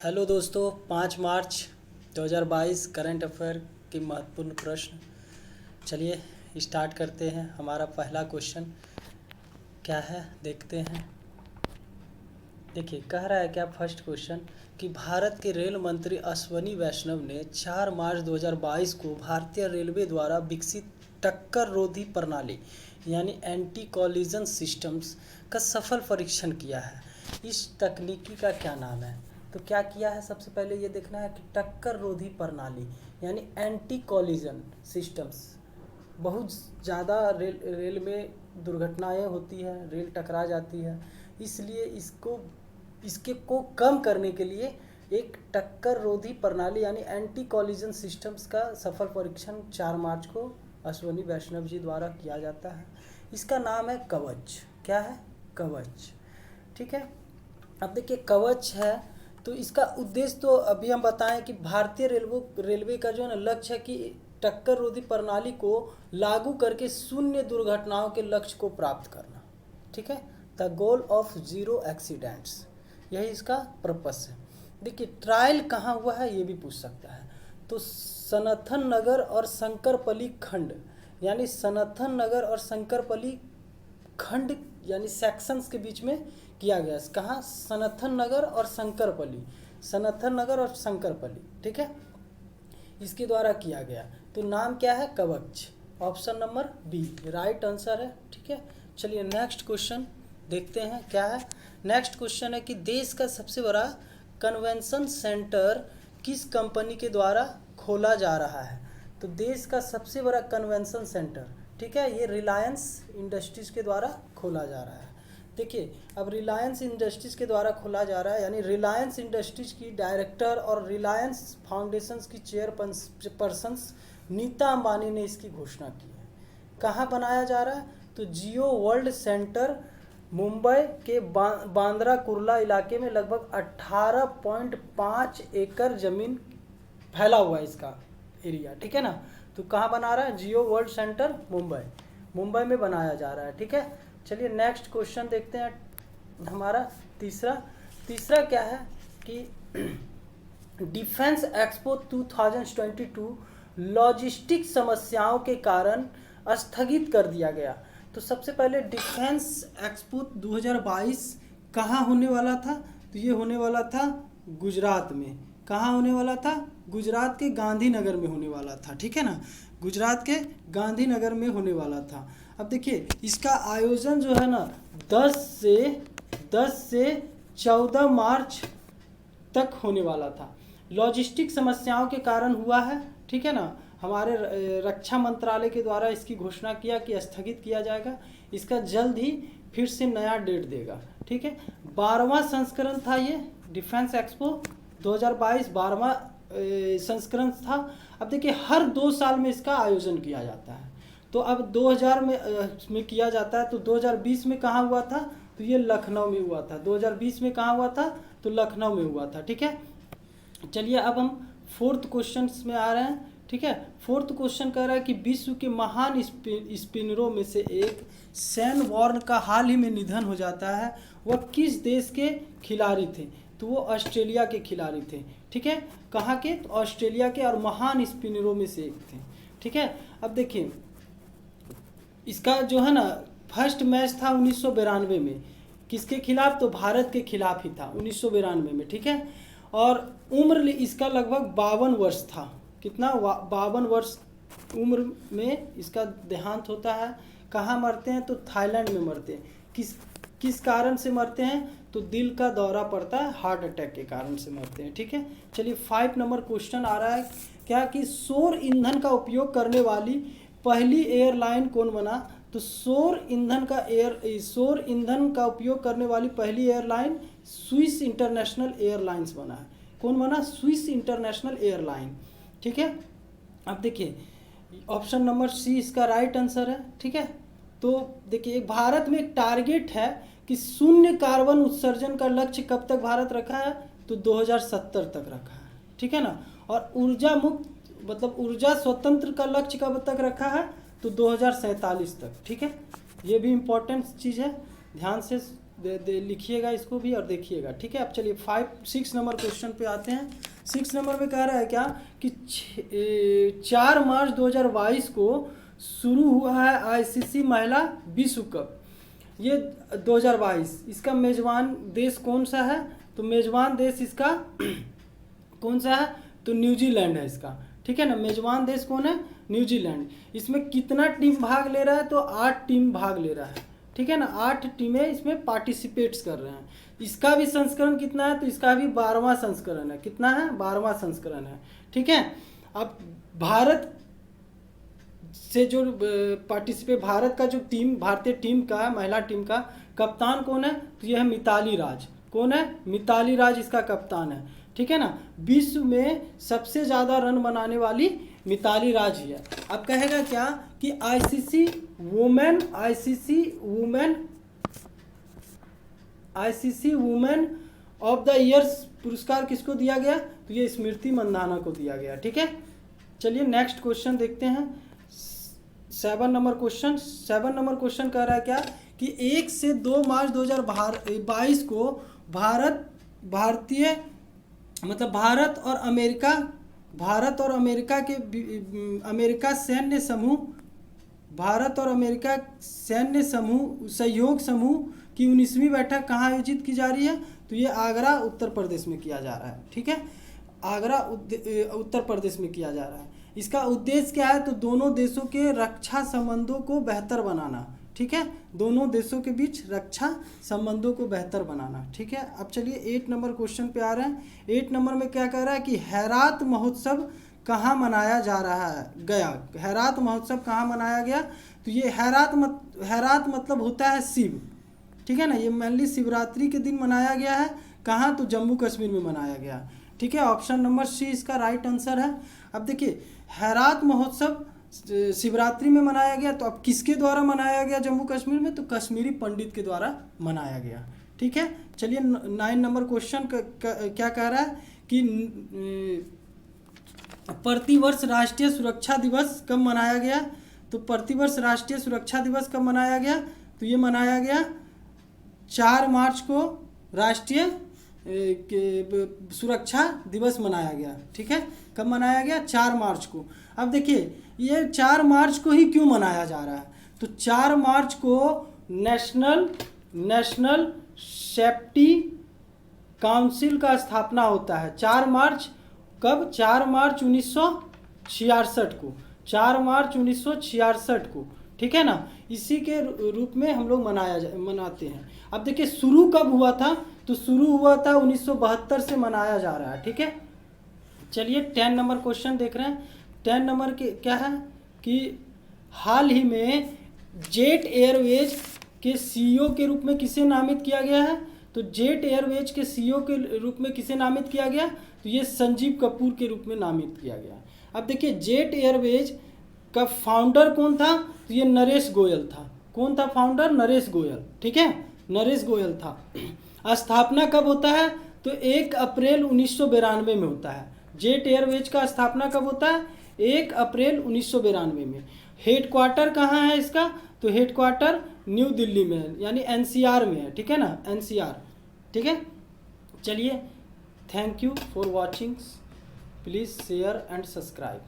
Hello दोस्तों, 5 मार्च 2022 current affair के महत्वपूर्ण प्रश्न। चलिए स्टार्ट करते हैं। हमारा पहला क्वेश्चन क्या है देखते हैं। देखिए, कह रहा है क्या फर्स्ट क्वेश्चन कि भारत के रेल मंत्री अश्वनी वैष्णव ने 4 मार्च 2022 को भारतीय रेलवे द्वारा विकसित टक्कर रोधी प्रणाली यानी एंटी कॉलिजन सिस्टम्स का सफल परीक्षण किया है। इस तकनीकी का क्या नाम है? तो क्या किया है, सबसे पहले ये देखना है कि टक्कर रोधी प्रणाली यानी एंटी कॉलिजन सिस्टम्स। बहुत ज़्यादा रेल में दुर्घटनाएं होती है, रेल टकरा जाती है, इसलिए इसके को कम करने के लिए एक टक्कर रोधी प्रणाली यानी एंटी कॉलिजन सिस्टम्स का सफल परीक्षण 4 मार्च को अश्वनी वैष्णव जी द्वारा किया जाता है। इसका नाम है कवच। क्या है? कवच। ठीक है। अब देखिए, कवच है तो इसका उद्देश्य तो अभी हम बताएं कि भारतीय रेलवे का जो है ना लक्ष्य है कि टक्कर रोधी प्रणाली को लागू करके शून्य दुर्घटनाओं के लक्ष्य को प्राप्त करना। ठीक है, the goal of zero accidents, यही इसका पर्पस है। देखिए, ट्रायल कहाँ हुआ है ये भी पूछ सकता है। तो सनथन नगर और शंकरपली खंड यानी सनथन नगर और शंकरपली खंड यानी सेक्शंस के बीच में किया गया। कहाँ? सनथन नगर और शंकरपली, सनथन नगर और शंकरपली। ठीक है, इसके द्वारा किया गया। तो नाम क्या है? कवच। Option number B right answer है। ठीक है, चलिए नेक्स्ट क्वेश्चन देखते हैं क्या है। नेक्स्ट क्वेश्चन है कि देश का सबसे बड़ा कन्वेंशन सेंटर किस कंपनी के द्वारा खोला जा रहा है? तो देश का सबसे बड़ा कन्वेंशन सेंटर, ठीक है, ये रिलायंस इंडस्ट्रीज़ के द्वारा खोला जा रहा है। देखिए, अब रिलायंस इंडस्ट्रीज़ के द्वारा खोला जा रहा है यानी रिलायंस इंडस्ट्रीज़ की डायरेक्टर और रिलायंस फाउंडेशंस की चेयरपर्सन्स नीता अंबानी ने इसकी घोषणा की है। कहाँ बनाया जा रहा है? तो जियो वर्ल्ड सेंटर मुंबई के बांद्रा कुर्ला इलाके में लगभग 18.5 एकड़ ज़मीन फैला हुआ है इसका एरिया। ठीक है ना, तो कहाँ बना रहा है? जियो वर्ल्ड सेंटर मुंबई में बनाया जा रहा है। ठीक है, चलिए नेक्स्ट क्वेश्चन देखते हैं। हमारा तीसरा क्या है कि डिफेंस एक्सपो 2022 लॉजिस्टिक समस्याओं के कारण स्थगित कर दिया गया। तो सबसे पहले डिफेंस एक्सपो 2022 कहाँ होने वाला था? तो ये होने वाला था गुजरात में। कहाँ होने वाला था? गुजरात के गांधीनगर में होने वाला था। ठीक है ना, गुजरात के गांधीनगर में होने वाला था। अब देखिए, इसका आयोजन जो है ना 10 से 14 मार्च तक होने वाला था। लॉजिस्टिक समस्याओं के कारण हुआ है। ठीक है ना, हमारे रक्षा मंत्रालय के द्वारा इसकी घोषणा किया कि स्थगित किया जाएगा। इसका जल्द ही फिर से नया डेट देगा। ठीक है, 12वां संस्करण था ये डिफेंस एक्सपो 2022, 12वां संस्करण था। अब देखिए, हर 2 साल में इसका आयोजन किया जाता है। तो अब 2000 में किया जाता है। तो 2020 में कहाँ हुआ था? तो ये लखनऊ में हुआ था। 2020 में कहाँ हुआ था? तो लखनऊ में हुआ था। ठीक है, चलिए अब हम फोर्थ क्वेश्चन में आ रहे हैं। ठीक है, फोर्थ क्वेश्चन कह रहा है कि विश्व के महान स्पिनरों में से एक सैन वॉर्न का हाल ही में निधन हो जाता है। वह किस देश के खिलाड़ी थे? तो वो ऑस्ट्रेलिया के खिलाड़ी थे। ठीक है, कहाँ के? तो ऑस्ट्रेलिया के, और महान स्पिनरों में से एक थे। ठीक है, अब देखिए, इसका जो है ना फर्स्ट मैच था 1992 में। किसके खिलाफ? तो भारत के खिलाफ ही था 1992 में। ठीक है, और उम्र इसका लगभग 52 वर्ष था। कितना? 52 वर्ष उम्र में इसका देहांत होता है। कहाँ मरते हैं? तो थाईलैंड में मरते हैं। किस कारण से मरते हैं? तो दिल का दौरा पड़ता है, हार्ट अटैक के कारण से मरते हैं। ठीक है, चलिए 5 नंबर क्वेश्चन आ रहा है क्या कि सौर ईंधन का उपयोग करने वाली पहली एयरलाइन कौन बना? तो सौर ईंधन का उपयोग करने वाली पहली एयरलाइन स्विस इंटरनेशनल एयरलाइंस बना है। कौन बना? Swiss international airline. ठीक है, अब देखिए ऑप्शन नंबर सी इसका राइट आंसर है। ठीक है, तो देखिए, भारत में एक टारगेट है कि शून्य कार्बन उत्सर्जन का लक्ष्य कब तक भारत रखा है? तो 2070 तक रखा है। ठीक है ना, और ऊर्जा मुक्त मतलब ऊर्जा स्वतंत्र का लक्ष्य कब तक रखा है? तो 2047 तक। ठीक है, ये भी इम्पोर्टेंट चीज़ है, ध्यान से लिखिएगा इसको भी और देखिएगा, ठीक है। अब चलिए 6 नंबर क्वेश्चन पे आते हैं। 6 नंबर में कह रहा है क्या कि 4 मार्च 2022 को शुरू हुआ है आईसीसी महिला विश्व कप, ये 2022। इसका मेजबान देश कौन सा है? तो मेजबान देश इसका कौन सा है? तो न्यूजीलैंड है इसका, ठीक है ना। मेजबान देश कौन है? न्यूजीलैंड। इसमें कितना टीम भाग ले रहा है? तो 8 टीम भाग ले रहा है, ठीक है ना। 8 टीमें इसमें पार्टिसिपेट्स कर रहे हैं। इसका भी संस्करण कितना है? तो इसका भी 12वां संस्करण है। कितना है? 12वां संस्करण है, ठीक है। अब भारत से जो पार्टिसिपेट, भारत का जो टीम, भारतीय टीम का, महिला टीम का कप्तान कौन है? तो यह है मिताली राज। कौन है? मिताली राज इसका कप्तान है, ठीक है ना। विश्व में सबसे ज़्यादा रन बनाने वाली मिताली राज ही है। अब कहेगा क्या कि ICC women of the years पुरस्कार किसको दिया गया? तो ये स्मृति मंदाना को दिया गया, ठीक है। चलिए नेक्स्ट क्वेश्चन देखते हैं। 7 नंबर क्वेश्चन कह रहा है क्या कि 1 से 2 मार्च 2022 को भारत और अमेरिका के सहयोग समूह की 19वीं बैठक कहाँ आयोजित की जा रही है? तो ये आगरा उत्तर प्रदेश में किया जा रहा है, ठीक है। आगरा उत्तर प्रदेश में किया जा रहा है। इसका उद्देश्य क्या है? तो दोनों देशों के रक्षा संबंधों को बेहतर बनाना, ठीक है। दोनों देशों के बीच रक्षा संबंधों को बेहतर बनाना, ठीक है। अब चलिए 8 नंबर क्वेश्चन पे आ रहे हैं। 8 नंबर में क्या कह रहा है कि हैरात महोत्सव कहाँ मनाया जा रहा है गया? हैरात महोत्सव कहाँ मनाया गया? तो ये हैरात मतलब होता है शिव, ठीक है ना। ये मेनली शिवरात्रि के दिन मनाया गया है। कहाँ? तो जम्मू कश्मीर में मनाया गया, ठीक है। ऑप्शन नंबर सी इसका राइट आंसर है। अब देखिए हैरात महोत्सव शिवरात्रि में मनाया गया, तो अब किसके द्वारा मनाया गया जम्मू कश्मीर में? तो कश्मीरी पंडित के द्वारा मनाया गया, ठीक है। चलिए 9 नंबर क्वेश्चन क्या कह रहा है कि प्रतिवर्ष राष्ट्रीय सुरक्षा दिवस कब मनाया गया? तो प्रतिवर्ष राष्ट्रीय सुरक्षा दिवस कब मनाया गया? तो ये मनाया गया 4 मार्च को राष्ट्रीय सुरक्षा दिवस मनाया गया, ठीक है। कब मनाया गया? 4 मार्च को। अब देखिए ये 4 मार्च को ही क्यों मनाया जा रहा है? तो 4 मार्च को नेशनल सेफ्टी काउंसिल का स्थापना होता है। 4 मार्च कब? 4 मार्च 1966 को। 4 मार्च 1966 को, ठीक है ना। इसी के रूप में हम लोग मनाते हैं। अब देखिए शुरू कब हुआ था? तो शुरू हुआ था 1972 से मनाया जा रहा है, ठीक है। चलिए 10 नंबर क्वेश्चन देख रहे हैं। 10 नंबर के क्या है कि हाल ही में जेट एयरवेज के सीईओ के रूप में किसे नामित किया गया है? तो जेट एयरवेज के सीईओ के रूप में किसे नामित किया गया? तो ये संजीव कपूर के रूप में नामित किया गया। अब देखिए जेट एयरवेज का फाउंडर कौन था? तो ये नरेश गोयल था। कौन था फाउंडर? नरेश गोयल, ठीक है। नरेश गोयल था। स्थापना कब होता है? तो 1 अप्रैल 1992 में होता है। जेट एयरवेज का स्थापना कब होता है? 1 अप्रैल 1992 में। हेडक्वार्टर कहाँ है इसका? तो हेडक्वार्टर न्यू दिल्ली में है, यानी एनसीआर में है, ठीक है ना, एनसीआर, ठीक है। चलिए thank you for watching, please share and subscribe.